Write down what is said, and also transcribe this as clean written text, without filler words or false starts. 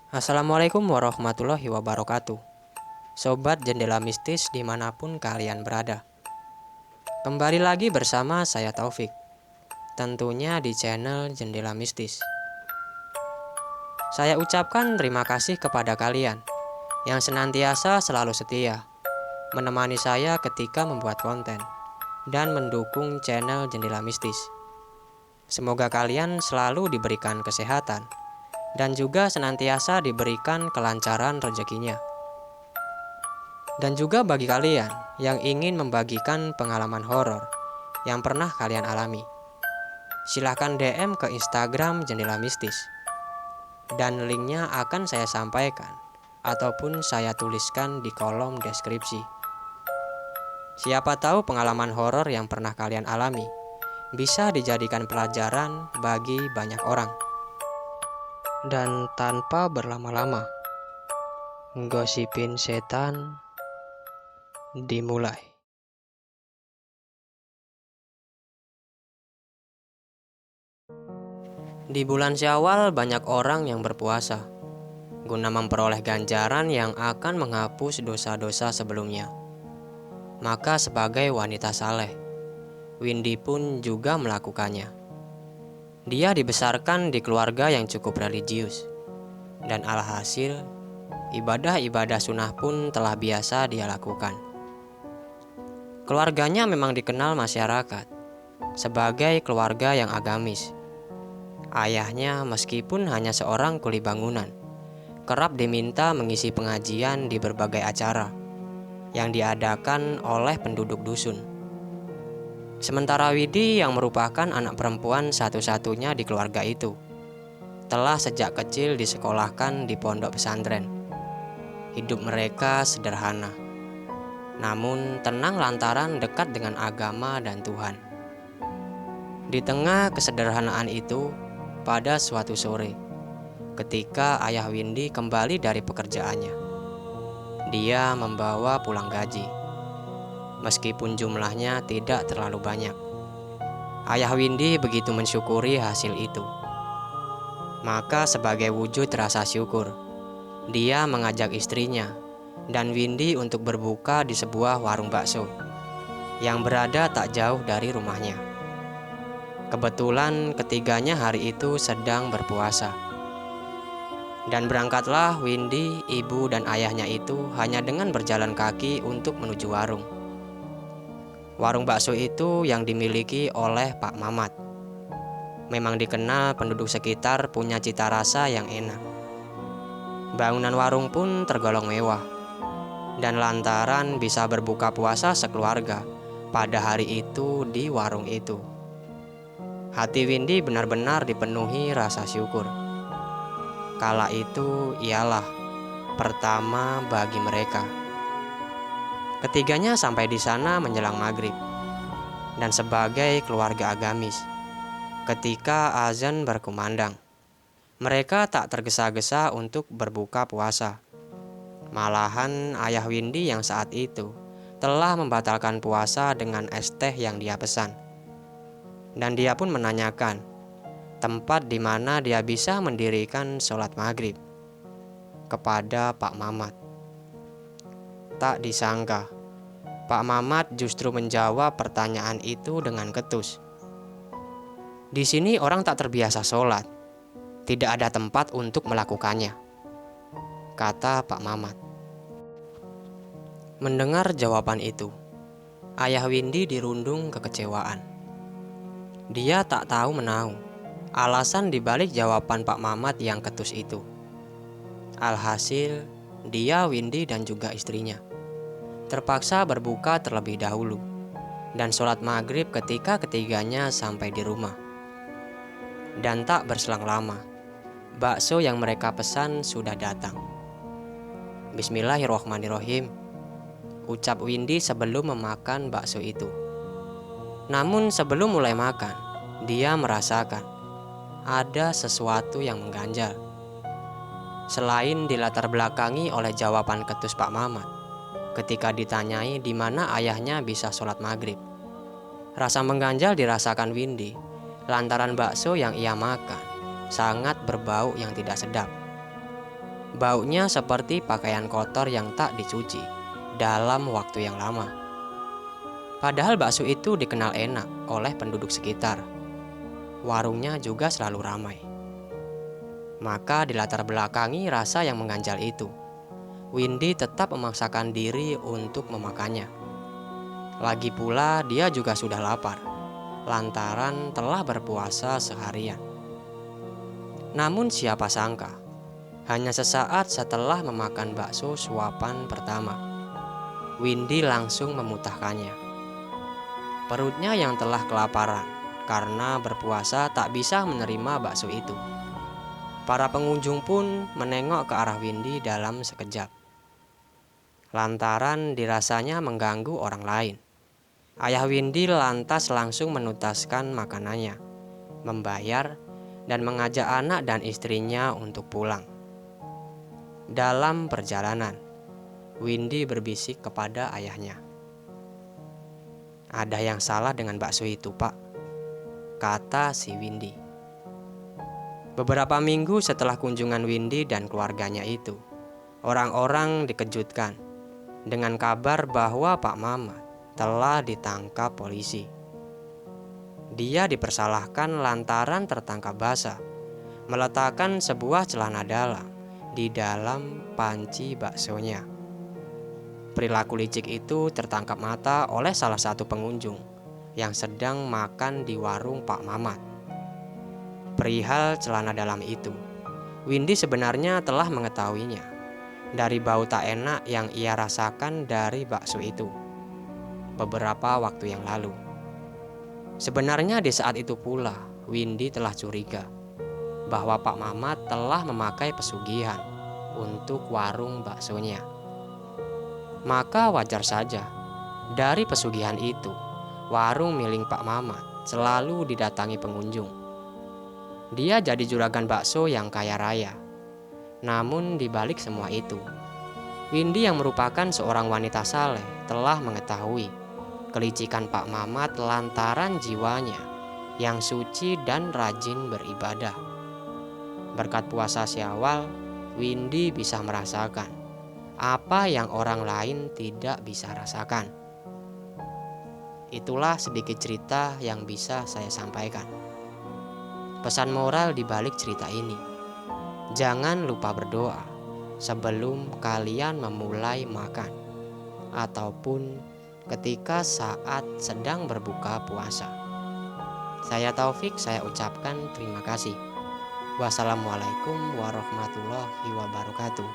Assalamualaikum warahmatullahi wabarakatuh. Sobat Jendela Mistis dimanapun kalian berada. Kembali lagi bersama saya Taufik. Tentunya di channel Jendela Mistis. Saya ucapkan terima kasih kepada kalian yang senantiasa selalu setia menemani saya ketika membuat konten dan mendukung channel Jendela Mistis. Semoga kalian selalu diberikan kesehatan dan juga senantiasa diberikan kelancaran rezekinya. Dan juga bagi kalian yang ingin membagikan pengalaman horor yang pernah kalian alami, silahkan DM ke Instagram Jendela Mistis. Dan linknya akan saya sampaikan ataupun saya tuliskan di kolom deskripsi. Siapa tahu pengalaman horor yang pernah kalian alami bisa dijadikan pelajaran bagi banyak orang. Dan tanpa berlama-lama, gosipin setan dimulai. Di bulan Syawal banyak orang yang berpuasa guna memperoleh ganjaran yang akan menghapus dosa-dosa sebelumnya. Maka sebagai wanita saleh, Windy pun juga melakukannya. Dia dibesarkan di keluarga yang cukup religius, dan alhasil ibadah-ibadah sunnah pun telah biasa dia lakukan. Keluarganya memang dikenal masyarakat sebagai keluarga yang agamis. Ayahnya meskipun hanya seorang kuli bangunan, kerap diminta mengisi pengajian di berbagai acara yang diadakan oleh penduduk dusun. Sementara Widi yang merupakan anak perempuan satu-satunya di keluarga itu, telah sejak kecil disekolahkan di pondok pesantren. Hidup mereka sederhana, namun tenang lantaran dekat dengan agama dan Tuhan. Di tengah kesederhanaan itu, pada suatu sore, ketika ayah Windy kembali dari pekerjaannya, dia membawa pulang gaji. Meskipun jumlahnya tidak terlalu banyak, ayah Windy begitu mensyukuri hasil itu. Maka sebagai wujud rasa syukur, dia mengajak istrinya dan Windy untuk berbuka di sebuah warung bakso yang berada tak jauh dari rumahnya. Kebetulan ketiganya hari itu sedang berpuasa. Dan berangkatlah Windy, ibu dan ayahnya itu hanya dengan berjalan kaki untuk menuju warung. Warung bakso itu yang dimiliki oleh Pak Mamat. Memang dikenal penduduk sekitar punya cita rasa yang enak. Bangunan warung pun tergolong mewah. Dan lantaran bisa berbuka puasa sekeluarga pada hari itu di warung itu, hati Windy benar-benar dipenuhi rasa syukur. Kala itu ialah pertama bagi mereka. Ketiganya sampai di sana menjelang maghrib. Dan sebagai keluarga agamis, ketika azan berkumandang, mereka tak tergesa-gesa untuk berbuka puasa. Malahan ayah Windy yang saat itu telah membatalkan puasa dengan es teh yang dia pesan. Dan dia pun menanyakan tempat di mana dia bisa mendirikan sholat maghrib kepada Pak Mamat. Tak disangka, Pak Mamat justru menjawab pertanyaan itu dengan ketus. Di sini orang tak terbiasa sholat, tidak ada tempat untuk melakukannya, kata Pak Mamat. Mendengar jawaban itu, ayah Windy dirundung kekecewaan. Dia tak tahu menahu alasan dibalik jawaban Pak Mamat yang ketus itu. Alhasil, dia, Windy dan juga istrinya terpaksa berbuka terlebih dahulu dan sholat maghrib ketika ketiganya sampai di rumah. Dan tak berselang lama, bakso yang mereka pesan sudah datang. Bismillahirrohmanirrohim, ucap Windy sebelum memakan bakso itu. Namun sebelum mulai makan, dia merasakan ada sesuatu yang mengganjal. Selain dilatar belakangi oleh jawaban ketus Pak Mamat ketika ditanyai di mana ayahnya bisa sholat maghrib, rasa mengganjal dirasakan Windy lantaran bakso yang ia makan sangat berbau yang tidak sedap. Baunya seperti pakaian kotor yang tak dicuci dalam waktu yang lama. Padahal bakso itu dikenal enak oleh penduduk sekitar. Warungnya juga selalu ramai. Maka dilatar belakangi rasa yang mengganjal itu, Windy tetap memaksakan diri untuk memakannya. Lagi pula dia juga sudah lapar, lantaran telah berpuasa seharian. Namun siapa sangka, hanya sesaat setelah memakan bakso suapan pertama, Windy langsung memutahkannya. Perutnya yang telah kelaparan karena berpuasa tak bisa menerima bakso itu. Para pengunjung pun menengok ke arah Windy dalam sekejap, lantaran dirasanya mengganggu orang lain. Ayah Windy lantas langsung menuntaskan makanannya, membayar, dan mengajak anak dan istrinya untuk pulang. Dalam perjalanan, Windy berbisik kepada ayahnya. "Ada yang salah dengan bakso itu, Pak," kata si Windy. Beberapa minggu setelah kunjungan Windy dan keluarganya itu, orang-orang dikejutkan dengan kabar bahwa Pak Mamat telah ditangkap polisi. Dia dipersalahkan lantaran tertangkap basah meletakkan sebuah celana dalam di dalam panci baksonya. Perilaku licik itu tertangkap mata oleh salah satu pengunjung yang sedang makan di warung Pak Mamat. Perihal celana dalam itu, Windy sebenarnya telah mengetahuinya dari bau tak enak yang ia rasakan dari bakso itu beberapa waktu yang lalu. Sebenarnya di saat itu pula Windy telah curiga bahwa Pak Mamat telah memakai pesugihan untuk warung baksonya. Maka wajar saja, dari pesugihan itu, warung milik Pak Mamat selalu didatangi pengunjung. Dia jadi juragan bakso yang kaya raya. Namun di balik semua itu, Windy yang merupakan seorang wanita saleh telah mengetahui kelicikan Pak Mamat lantaran jiwanya yang suci dan rajin beribadah. Berkat puasa Syawal, Windy bisa merasakan apa yang orang lain tidak bisa rasakan. Itulah sedikit cerita yang bisa saya sampaikan. Pesan moral di balik cerita ini, jangan lupa berdoa sebelum kalian memulai makan ataupun ketika saat sedang berbuka puasa. Saya Taufik, saya ucapkan terima kasih. Wassalamualaikum warahmatullahi wabarakatuh.